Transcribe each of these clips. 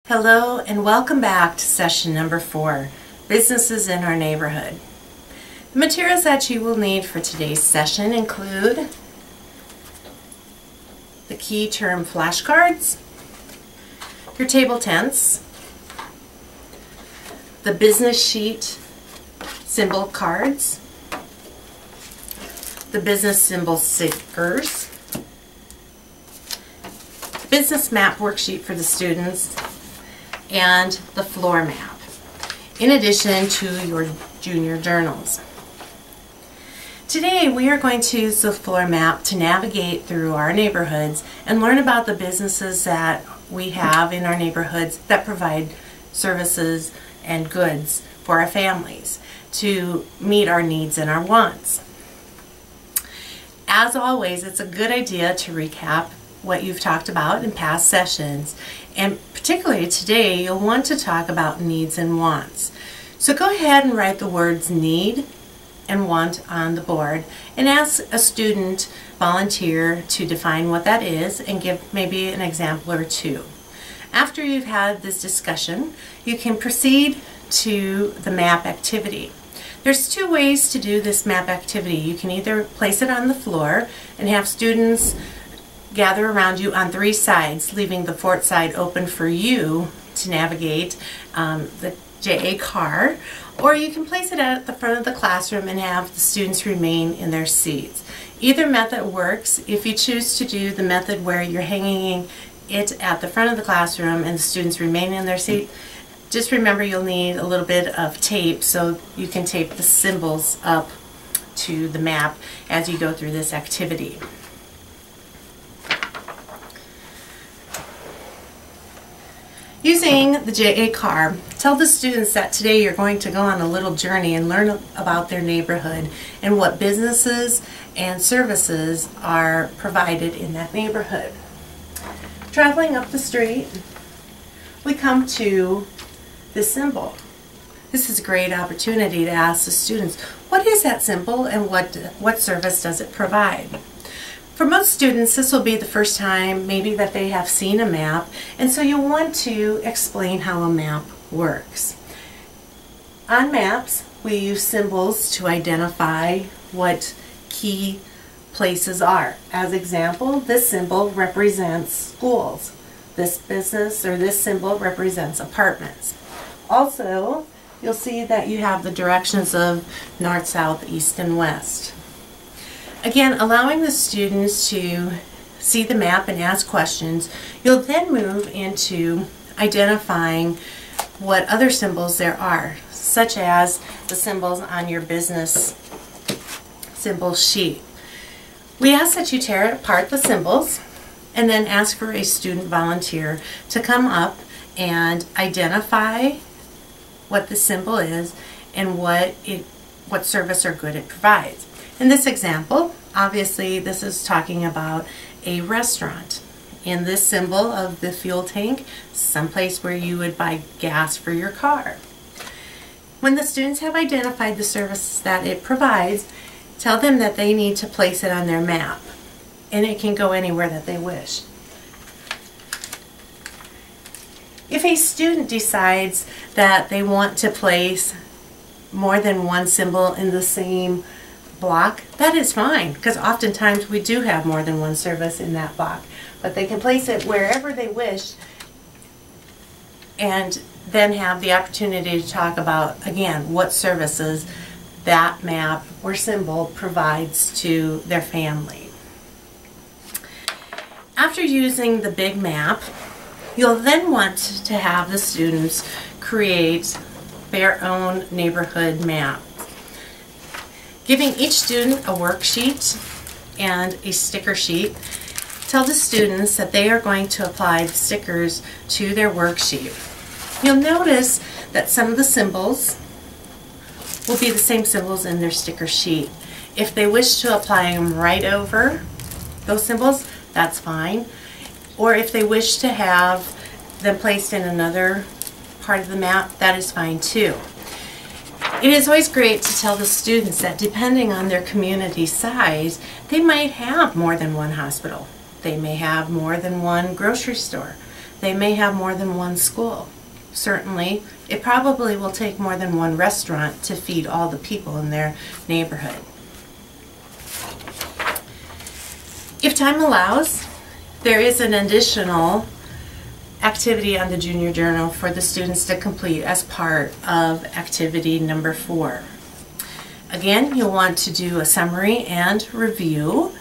Hello and welcome back to session number 4, Businesses in Our Neighborhood. The materials that you will need for today's session include the key term flashcards, your table tents, the business sheet symbol cards, the business symbol stickers, the business map worksheet for the students, and the floor map, in addition to your junior journals. Today we are going to use the floor map to navigate through our neighborhoods and learn about the businesses that we have in our neighborhoods that provide services and goods for our families to meet our needs and our wants. As always, it's a good idea to recap what you've talked about in past sessions, and particularly today you'll want to talk about needs and wants. So go ahead and write the words need and want on the board and ask a student volunteer to define what that is and give maybe an example or two. After you've had this discussion, you can proceed to the map activity. There's two ways to do this map activity. You can either place it on the floor and have students gather around you on 3 sides, leaving the 4th side open for you to navigate the JA car, or you can place it at the front of the classroom and have the students remain in their seats. Either method works. If you choose to do the method where you're hanging it at the front of the classroom and the students remain in their seat, just remember you'll need a little bit of tape so you can tape the symbols up to the map as you go through this activity. Using the JA car, tell the students that today you're going to go on a little journey and learn about their neighborhood and what businesses and services are provided in that neighborhood. Traveling up the street, we come to this symbol. This is a great opportunity to ask the students, what is that symbol and what service does it provide? For most students, this will be the first time maybe that they have seen a map, and so you'll want to explain how a map works. On maps, we use symbols to identify what key places are. As example, this symbol represents schools. This business or this symbol represents apartments. Also, you'll see that you have the directions of north, south, east, and west. Again, allowing the students to see the map and ask questions, you'll then move into identifying what other symbols there are, such as the symbols on your business symbol sheet. We ask that you tear apart the symbols and then ask for a student volunteer to come up and identify what the symbol is and what service or good it provides. In this example, obviously this is talking about a restaurant. In this symbol of the fuel tank, someplace where you would buy gas for your car. When the students have identified the services that it provides, tell them that they need to place it on their map, and it can go anywhere that they wish. If a student decides that they want to place more than one symbol in the same block, that is fine, because oftentimes we do have more than one service in that block, but they can place it wherever they wish and then have the opportunity to talk about, again, what services that map or symbol provides to their family. After using the big map, you'll then want to have the students create their own neighborhood map. Giving each student a worksheet and a sticker sheet, tell the students that they are going to apply the stickers to their worksheet. You'll notice that some of the symbols will be the same symbols in their sticker sheet. If they wish to apply them right over those symbols, that's fine. Or if they wish to have them placed in another part of the map, that is fine too. It is always great to tell the students that depending on their community size, they might have more than one hospital. They may have more than one grocery store. They may have more than one school. Certainly, it probably will take more than one restaurant to feed all the people in their neighborhood. If time allows, there is an additional activity on the Junior Journal for the students to complete as part of activity number 4. Again, you'll want to do a summary and review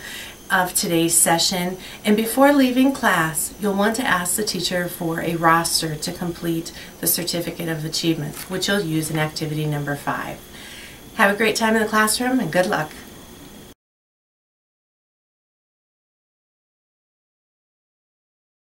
of today's session, and before leaving class, you'll want to ask the teacher for a roster to complete the Certificate of Achievement, which you'll use in activity number 5. Have a great time in the classroom and good luck.